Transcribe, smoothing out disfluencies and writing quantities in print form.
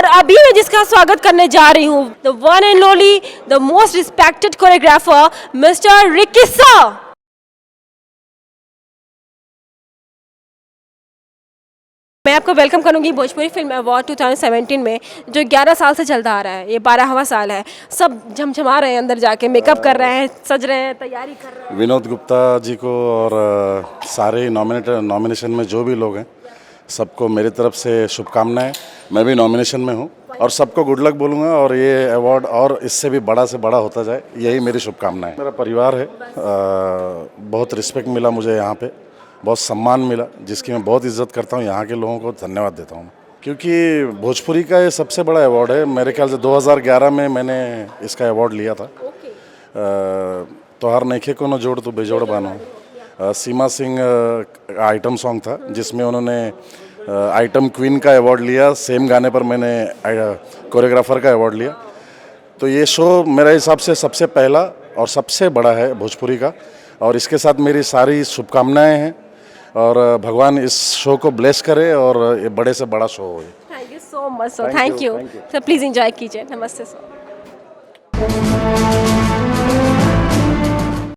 और अभी मैं जिसका स्वागत करने जा रही हूँ, the one and only, the most respected choreographer mister Ricky sir. मैं आपको वेलकम करूंगी भोजपुरी फिल्म अवार्ड 2017 में, जो 11 साल से चलता आ रहा है। ये 12वां साल है। सब झमझमा रहे हैं, अंदर जाके मेकअप कर रहे हैं, सज रहे हैं, तैयारी कर रहे हैं। विनोद गुप्ता जी को और सारे नॉमिनेशन में जो भी लोग हैं, सबको मेरी तरफ से शुभकामनाएं। मैं भी नॉमिनेशन में हूं और सबको गुड लक बोलूँगा और ये अवार्ड और इससे भी बड़ा से बड़ा होता जाए, यही मेरी शुभकामनाएं। मेरा परिवार है, बहुत रिस्पेक्ट मिला मुझे यहाँ पे, बहुत सम्मान मिला, जिसकी मैं बहुत इज्जत करता हूँ। यहाँ के लोगों को धन्यवाद देता हूँ, क्योंकि भोजपुरी का ये सबसे बड़ा अवार्ड है। मेरे ख्याल से 2011 में मैंने इसका अवार्ड लिया था। तोहार नइखे कोनो जोड़ तो बेजोड़ बानो, सीमा सिंह आइटम सॉन्ग था, जिसमें उन्होंने आइटम क्वीन का अवार्ड लिया। सेम गाने पर मैंने कोरियोग्राफर का अवार्ड लिया। तो ये शो मेरे हिसाब से सबसे पहला और सबसे बड़ा है भोजपुरी का, और इसके साथ मेरी सारी शुभकामनाएं हैं और भगवान इस शो को ब्लेस करे और ये बड़े से बड़ा शो हो। Thank you so much sir, thank you sir, please enjoy कीजिए। नमस्ते सर।